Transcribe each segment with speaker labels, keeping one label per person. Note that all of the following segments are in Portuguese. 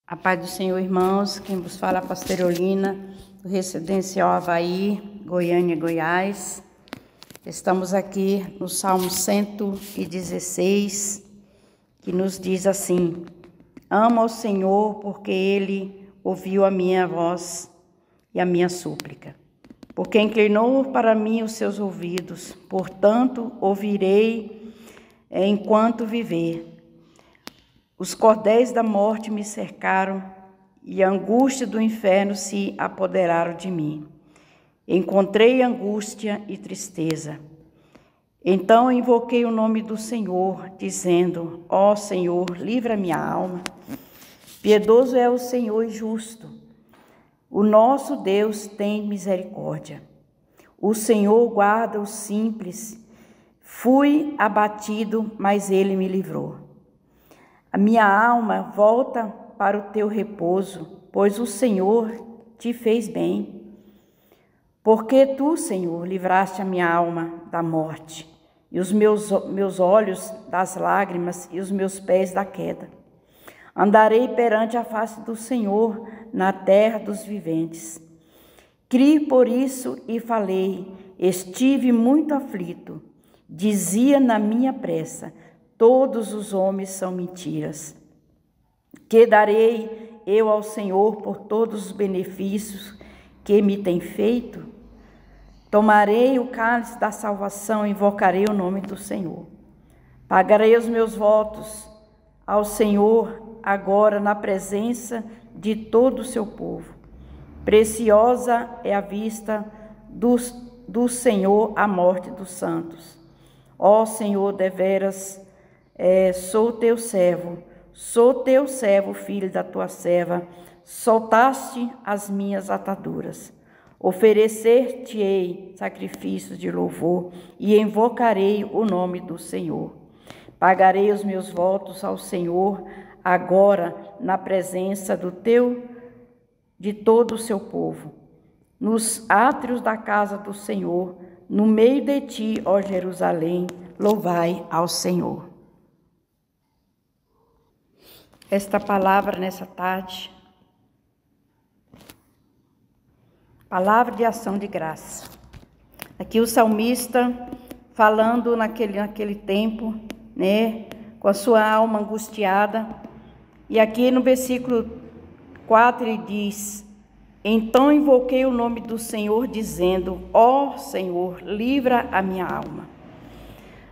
Speaker 1: A paz do Senhor, irmãos. Quem vos fala é a pastora Olina, do Residencial Avaí, Goiânia, Goiás. Estamos aqui no Salmo 116, que nos diz assim: Amo ao Senhor porque Ele ouviu a minha voz e a minha súplica. Porque inclinou para mim os seus ouvidos, portanto ouvirei enquanto viver. Os cordéis da morte me cercaram e a angústia do inferno se apoderaram de mim. Encontrei angústia e tristeza. Então invoquei o nome do Senhor, dizendo: Ó Senhor, livra minha alma. Piedoso é o Senhor e justo. O nosso Deus tem misericórdia. O Senhor guarda os simples. Fui abatido, mas Ele me livrou. A minha alma volta para o teu repouso, pois o Senhor te fez bem. Porque tu, Senhor, livraste a minha alma da morte, e os meus olhos das lágrimas e os meus pés da queda. Andarei perante a face do Senhor na terra dos viventes. Criei por isso e falei, estive muito aflito. Dizia na minha pressa, todos os homens são mentiras. Que darei eu ao Senhor por todos os benefícios que me tem feito? Tomarei o cálice da salvação e invocarei o nome do Senhor. Pagarei os meus votos ao Senhor agora na presença de todo o seu povo. Preciosa é a vista do Senhor a morte dos santos. Ó Senhor, deveras sou teu servo, filho da tua serva, soltaste as minhas ataduras. Oferecer-te-ei sacrifícios de louvor e invocarei o nome do Senhor. Pagarei os meus votos ao Senhor agora na presença de todo o seu povo. Nos átrios da casa do Senhor, no meio de ti, ó Jerusalém, louvai ao Senhor. Esta palavra nessa tarde, palavra de ação de graça. Aqui o salmista falando naquele tempo, né, com a sua alma angustiada. E aqui no versículo 4 ele diz: Então invoquei o nome do Senhor, dizendo: Ó Senhor, livra a minha alma.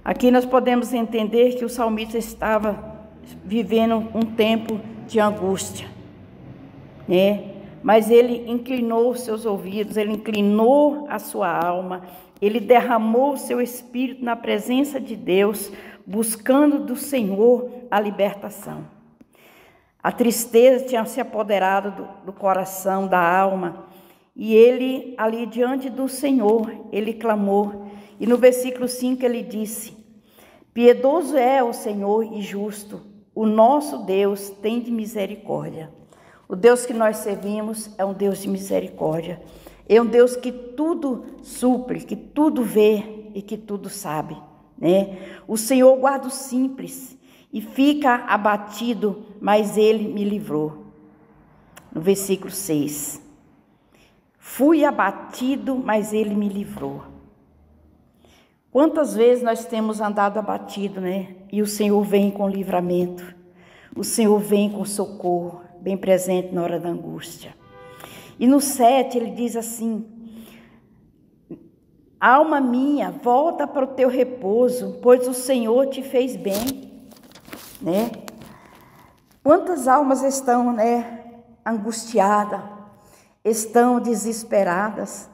Speaker 1: Aqui nós podemos entender que o salmista estava vivendo um tempo de angústia, né? Mas ele inclinou os seus ouvidos, ele inclinou a sua alma, ele derramou o seu espírito na presença de Deus, buscando do Senhor a libertação. A tristeza tinha se apoderado do coração, da alma, e ele ali diante do Senhor, ele clamou. E no versículo 5 ele disse: Piedoso é o Senhor e justo. O nosso Deus tem de misericórdia. O Deus que nós servimos é um Deus de misericórdia. É um Deus que tudo supre, que tudo vê e que tudo sabe, né? O Senhor guarda o simples e fica abatido, mas Ele me livrou. No versículo 6. Fui abatido, mas Ele me livrou. Quantas vezes nós temos andado abatido, né? E o Senhor vem com livramento. O Senhor vem com socorro, bem presente na hora da angústia. E no 7 ele diz assim: Alma minha, volta para o teu repouso, pois o Senhor te fez bem, né? Quantas almas estão, né, angustiadas, estão desesperadas?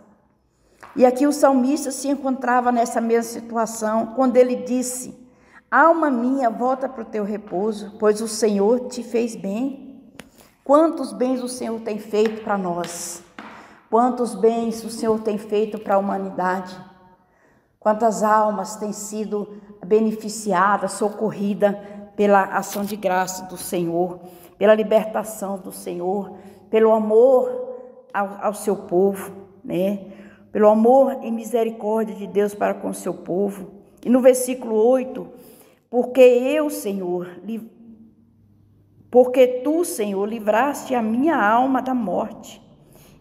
Speaker 1: E aqui o salmista se encontrava nessa mesma situação, quando ele disse: Alma minha, volta para o teu repouso, pois o Senhor te fez bem. Quantos bens o Senhor tem feito para nós? Quantos bens o Senhor tem feito para a humanidade? Quantas almas têm sido beneficiadas, socorridas pela ação de graça do Senhor, pela libertação do Senhor, pelo amor ao seu povo, né? Pelo amor e misericórdia de Deus para com o seu povo. E no versículo 8, porque eu, Senhor, Porque tu, Senhor, livraste a minha alma da morte,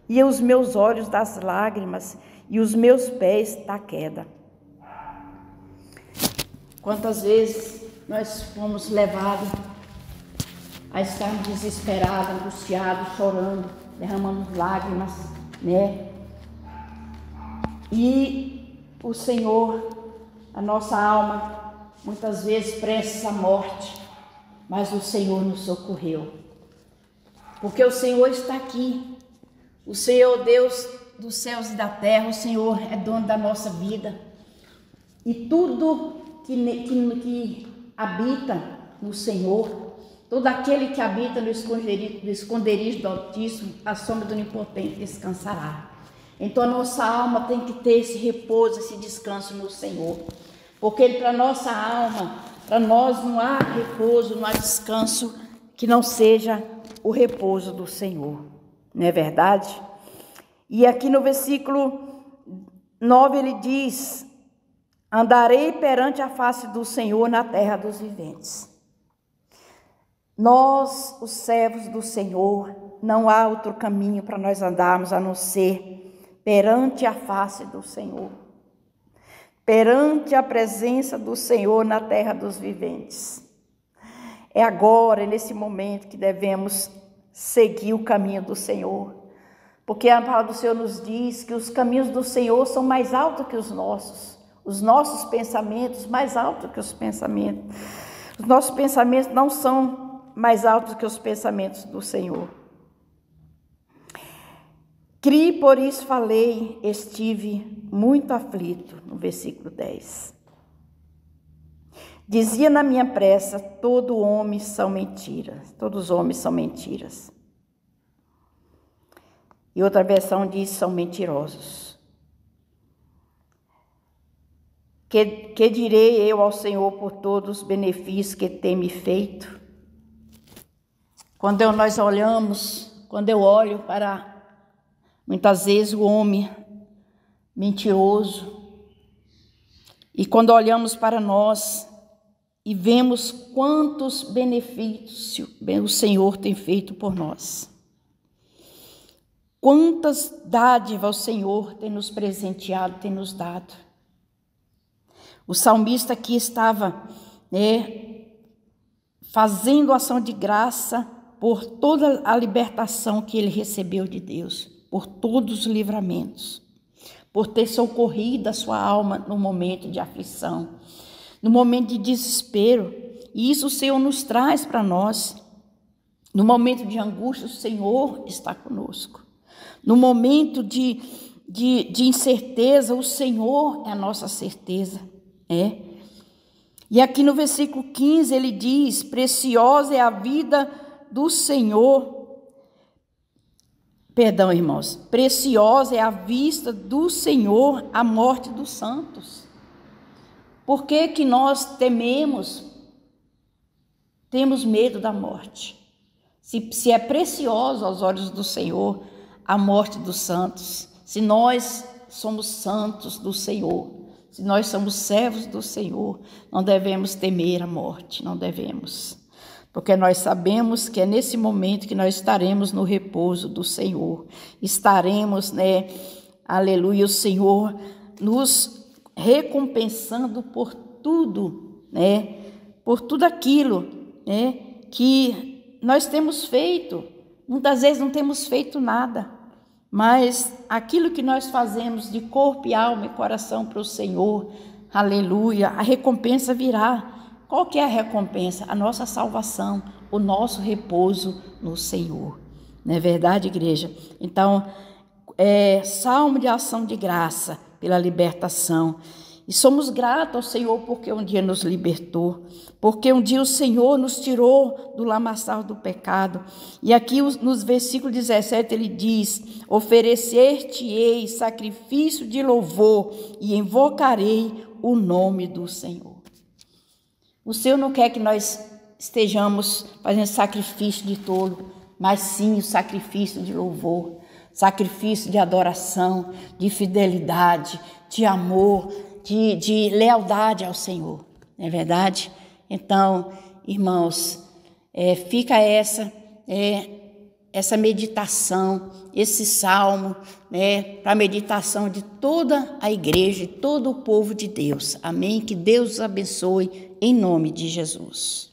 Speaker 1: e os meus olhos das lágrimas, e os meus pés da queda. Quantas vezes nós fomos levados a estar desesperados, angustiados, chorando, derramando lágrimas, né? E o Senhor, a nossa alma, muitas vezes prestes à morte, mas o Senhor nos socorreu. Porque o Senhor está aqui. O Senhor, Deus dos céus e da terra, o Senhor é dono da nossa vida. E tudo que habita no Senhor, todo aquele que habita no esconderijo do Altíssimo, a sombra do Onipotente descansará. Então a nossa alma tem que ter esse repouso, esse descanso no Senhor. Porque para nossa alma, para nós não há repouso, não há descanso que não seja o repouso do Senhor. Não é verdade? E aqui no versículo 9 ele diz: andarei perante a face do Senhor na terra dos viventes. Nós, os servos do Senhor, não há outro caminho para nós andarmos a não ser perante a face do Senhor, perante a presença do Senhor na terra dos viventes. É agora, nesse momento, que devemos seguir o caminho do Senhor, porque a palavra do Senhor nos diz que os caminhos do Senhor são mais altos que os nossos pensamentos mais altos que os pensamentos. Os nossos pensamentos não são mais altos que os pensamentos do Senhor. Criei, por isso falei, estive muito aflito, no versículo 10. Dizia na minha pressa, todos os homens são mentiras. E outra versão diz, são mentirosos. Que direi eu ao Senhor por todos os benefícios que tem me feito? Quando eu olho para, muitas vezes, o homem mentiroso, e quando olhamos para nós e vemos quantos benefícios o Senhor tem feito por nós, quantas dádivas o Senhor tem nos presenteado, tem nos dado. O salmista aqui estava, fazendo ação de graça por toda a libertação que ele recebeu de Deus, por todos os livramentos, por ter socorrido a sua alma no momento de aflição, no momento de desespero. E isso o Senhor nos traz para nós. No momento de angústia, o Senhor está conosco. No momento de incerteza, o Senhor é a nossa certeza. E aqui no versículo 15 ele diz, preciosa é a vida do Senhor. Perdão, irmãos. Preciosa é a vista do Senhor a morte dos santos. Por que nós temos medo da morte? Se é precioso aos olhos do Senhor a morte dos santos, se nós somos santos do Senhor, se nós somos servos do Senhor, não devemos temer a morte, não devemos. Porque nós sabemos que é nesse momento que nós estaremos no repouso do Senhor. Estaremos, aleluia, o Senhor nos recompensando por tudo, por tudo aquilo, que nós temos feito. Muitas vezes não temos feito nada, mas aquilo que nós fazemos de corpo e alma e coração para o Senhor, aleluia, a recompensa virá. Qual que é a recompensa? A nossa salvação, o nosso repouso no Senhor. Não é verdade, igreja? Então, salmo de ação de graça pela libertação. E somos gratos ao Senhor porque um dia nos libertou, porque um dia o Senhor nos tirou do lamaçal do pecado. E aqui nos versículos 17 ele diz, oferecer-te-ei sacrifício de louvor e invocarei o nome do Senhor. O Senhor não quer que nós estejamos fazendo sacrifício de tolo, mas sim o sacrifício de louvor, sacrifício de adoração, de fidelidade, de amor, de lealdade ao Senhor, não é verdade? Então, irmãos, fica essa meditação, esse salmo, para a meditação de toda a igreja e todo o povo de Deus. Amém? Que Deus os abençoe em nome de Jesus.